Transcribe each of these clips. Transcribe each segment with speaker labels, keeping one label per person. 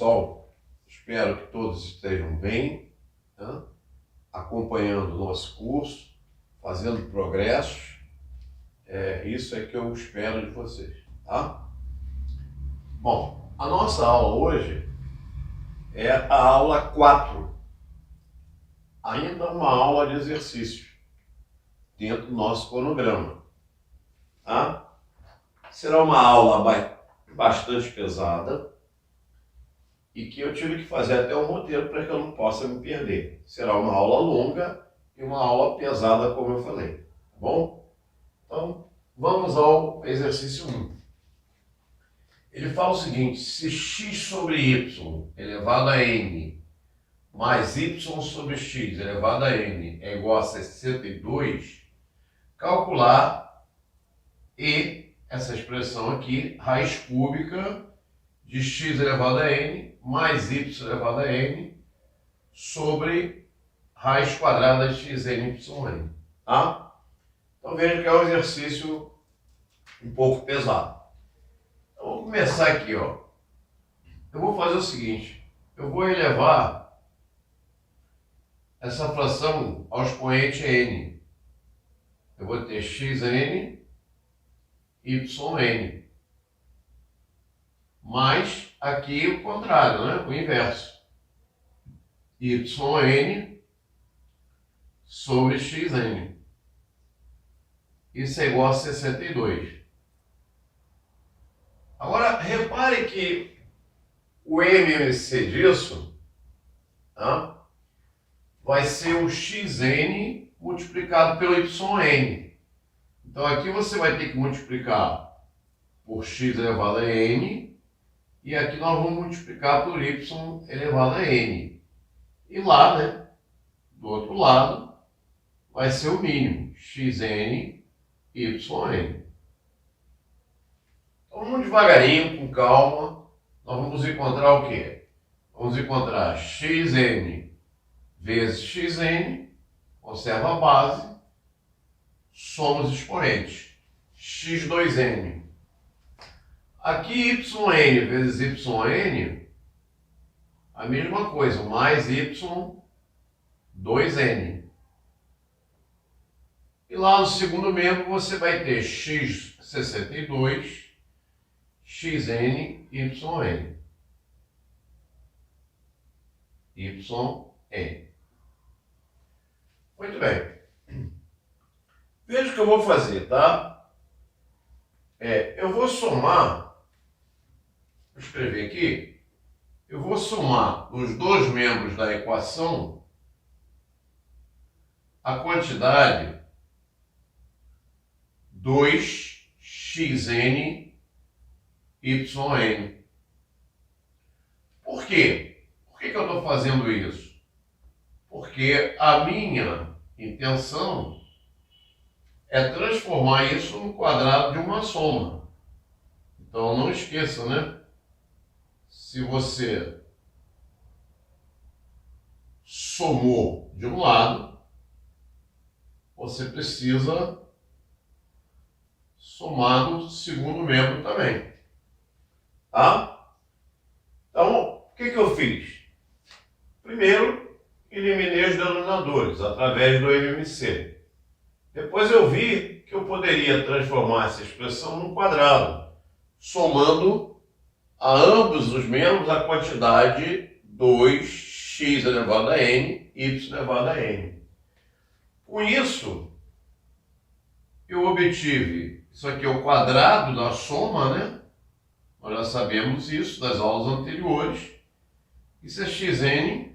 Speaker 1: pessoal, espero que todos estejam bem, né? Acompanhando o nosso curso, fazendo progressos. Isso é que eu espero de vocês, tá? Bom, a nossa aula hoje é a aula 4, ainda uma aula de exercícios dentro do nosso cronograma, tá? Será uma aula bastante pesada e que eu tive que fazer até um roteiro para que eu não possa me perder. Será uma aula longa e uma aula pesada, como eu falei, tá bom? Então, vamos ao exercício 1. Ele fala o seguinte: se x sobre y elevado a n mais y sobre x elevado a n é igual a 62, calcular essa expressão aqui, raiz cúbica de x elevado a n mais y elevado a n sobre raiz quadrada de xn yn, tá? Então veja que é um exercício um pouco pesado. Então vamos começar aqui, ó. Eu vou fazer o seguinte: eu vou elevar essa fração ao expoente n. Eu vou ter xn, yn, mais aqui o contrário, né? O inverso. Yn sobre xn. Isso é igual a 62. Agora, repare que o MMC disso, tá, vai ser o xn multiplicado pelo yn. Então, aqui você vai ter que multiplicar por x elevado a n, e aqui nós vamos multiplicar por y elevado a n. E lá, né, do outro lado, vai ser o mínimo, xn, yn. Então, vamos devagarinho, com calma, nós vamos encontrar o quê? Vamos encontrar xn vezes xn, conserva a base, soma os expoentes, x2n. Aqui yn vezes yn, a mesma coisa, mais y2n. E lá no segundo membro você vai ter x62, xn, yn. Muito bem. Veja o que eu vou fazer, tá? Eu vou somar, vou escrever aqui, eu vou somar nos dois membros da equação a quantidade 2xn, yn. Por quê? Por que eu estou fazendo isso? Porque a minha intenção é transformar isso no quadrado de uma soma. Então não esqueça, né? Se você somou de um lado, você precisa somar no segundo membro também, tá? Então, o que eu fiz? Primeiro, eliminei os denominadores através do MMC. Depois eu vi que eu poderia transformar essa expressão num quadrado, somando a ambos os membros a quantidade 2x elevado a n, y elevado a n. Com isso, eu obtive, isso aqui é o quadrado da soma, né? Nós já sabemos isso das aulas anteriores. Isso é xn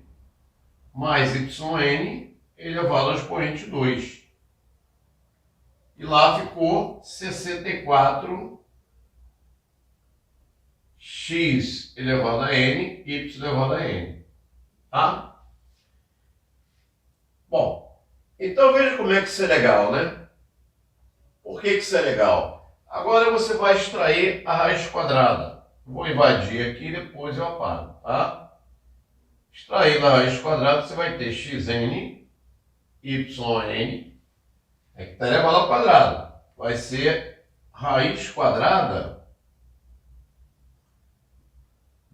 Speaker 1: mais yn elevado ao expoente 2. E lá ficou 64 x elevado a n, y elevado a n. Tá? Bom, então veja como é que isso é legal, né? Por que isso é legal? Agora você vai extrair a raiz quadrada. Vou invadir aqui e depois eu apago, tá? Extraindo a raiz quadrada, você vai ter xn, yn, que está elevado ao quadrado. Vai ser raiz quadrada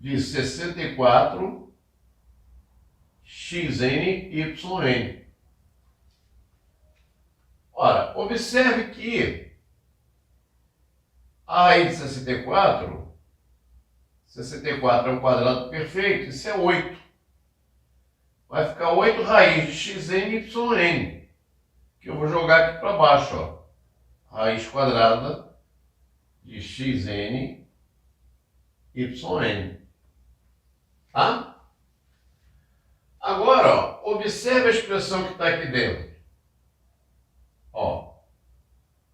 Speaker 1: de 64 xnyyn. Ora, observe que a raiz de 64 é um quadrado perfeito, isso é 8. Vai ficar 8 raiz de xn yn, que eu vou jogar aqui para baixo, ó. Raiz quadrada de xn yn. Tá? Agora, ó, observe a expressão que está aqui dentro. Ó,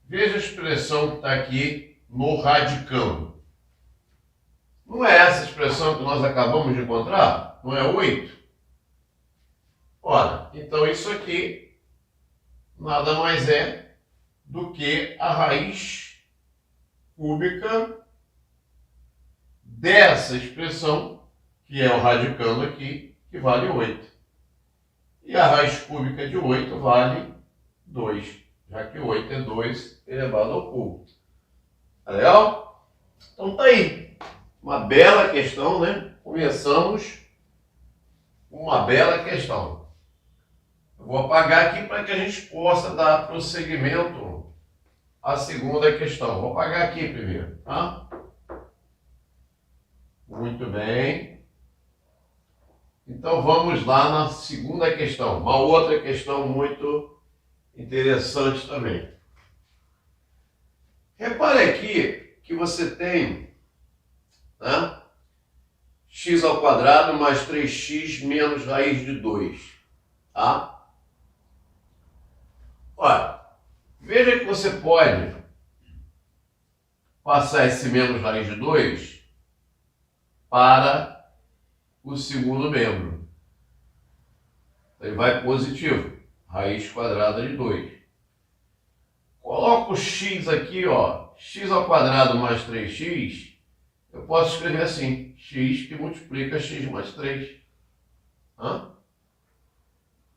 Speaker 1: veja a expressão que está aqui no radicando. Não é essa expressão que nós acabamos de encontrar? Não é 8? Ora, então isso aqui nada mais é do que a raiz cúbica dessa expressão, que é o radicando aqui, que vale 8. E a raiz cúbica de 8 vale 2, já que 8 é 2 elevado ao cubo. Tá legal? Então tá aí. Uma bela questão, né? Começamos uma bela questão. Eu vou apagar aqui para que a gente possa dar prosseguimento à segunda questão. Vou apagar aqui primeiro, tá? Muito bem. Então vamos lá na segunda questão. Uma outra questão muito interessante também. Repare aqui que você tem, né, x ao quadrado mais 3x menos raiz de 2. Tá? Olha, veja que você pode passar esse menos raiz de 2 para o segundo membro. Ele vai positivo, raiz quadrada de 2. Coloco o x aqui, ó, x ao quadrado mais 3x, eu posso escrever assim, x que multiplica x mais 3.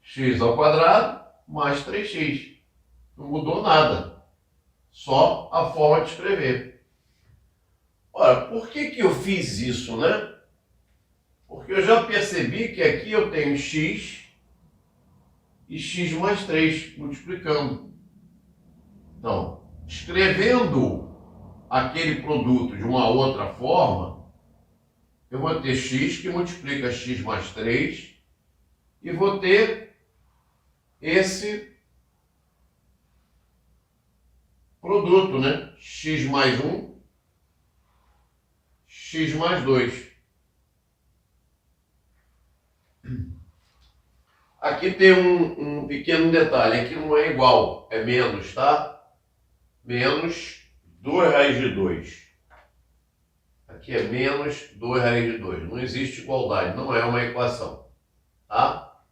Speaker 1: X ao quadrado mais 3x. Não mudou nada, só a forma de escrever. Ora, por que eu fiz isso, né? Porque eu já percebi que aqui eu tenho x e x mais 3 multiplicando. Então, escrevendo aquele produto de uma outra forma, eu vou ter x que multiplica x mais 3 e vou ter esse produto, né? X mais 1, x mais 2. Aqui tem um pequeno detalhe, aqui não é igual, é menos, tá? Menos 2 raiz de 2. Aqui é menos 2 raiz de 2. Não existe igualdade, não é uma equação, tá?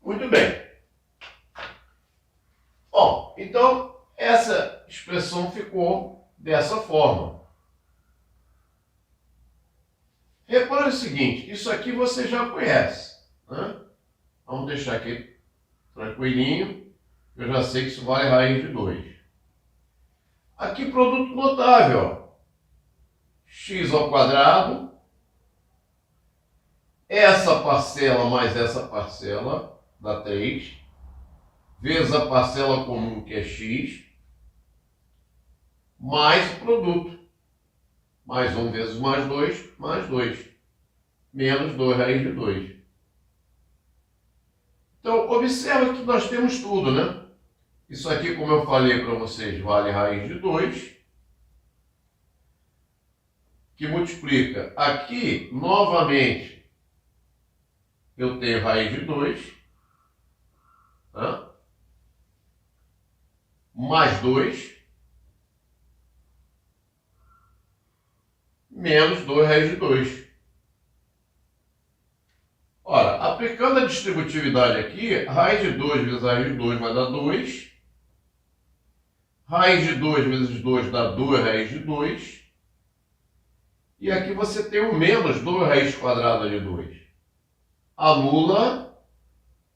Speaker 1: Muito bem. Bom, então essa expressão ficou dessa forma. Repare o seguinte, isso aqui você já conhece, né? Vamos deixar aqui tranquilinho, eu já sei que isso vale raiz de 2. Aqui produto notável, ó. X ao quadrado, essa parcela mais essa parcela dá 3, vezes a parcela comum que é x, mais o produto, mais 1 vezes mais 2, mais 2, menos 2 raiz de 2. Então, observa que nós temos tudo, né? Isso aqui, como eu falei para vocês, vale raiz de 2, que multiplica. Aqui, novamente, eu tenho raiz de 2, tá? Mais 2, menos 2 raiz de 2. Ora, aplicando a distributividade aqui, raiz de 2 vezes raiz de 2 vai dar 2. Raiz de 2 vezes 2 dá 2 raiz de 2. E aqui você tem o menos 2 raiz quadrada de 2. Anula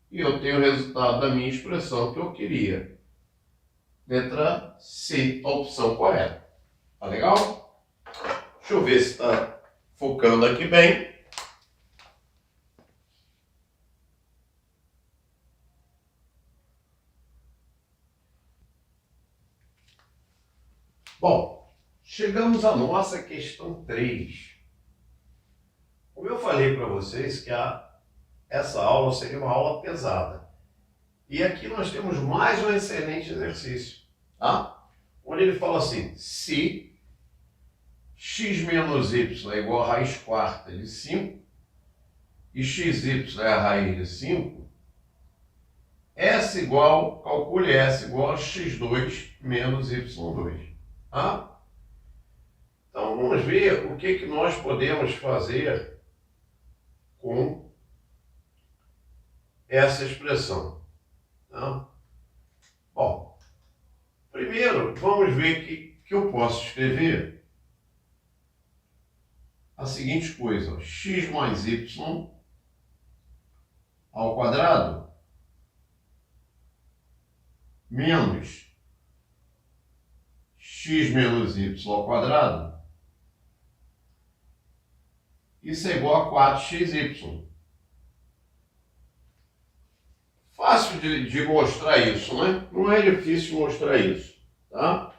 Speaker 1: e eu tenho o resultado da minha expressão que eu queria. Letra C, a opção correta. Tá legal? Deixa eu ver se está focando aqui bem. Bom, chegamos à nossa questão 3. Como eu falei para vocês que essa aula seria uma aula pesada. E aqui nós temos mais um excelente exercício, tá? Onde ele fala assim, se x menos y é igual a raiz quarta de 5 e xy é a raiz de 5, S igual, calcule S igual a x2 menos y2. Tá? Então vamos ver o que nós podemos fazer com essa expressão. Tá? Bom, primeiro vamos ver que eu posso escrever a seguinte coisa, ó, x mais y ao quadrado menos x menos y ao quadrado, isso é igual a 4xy. Fácil de mostrar isso, né? Não é difícil mostrar isso, tá?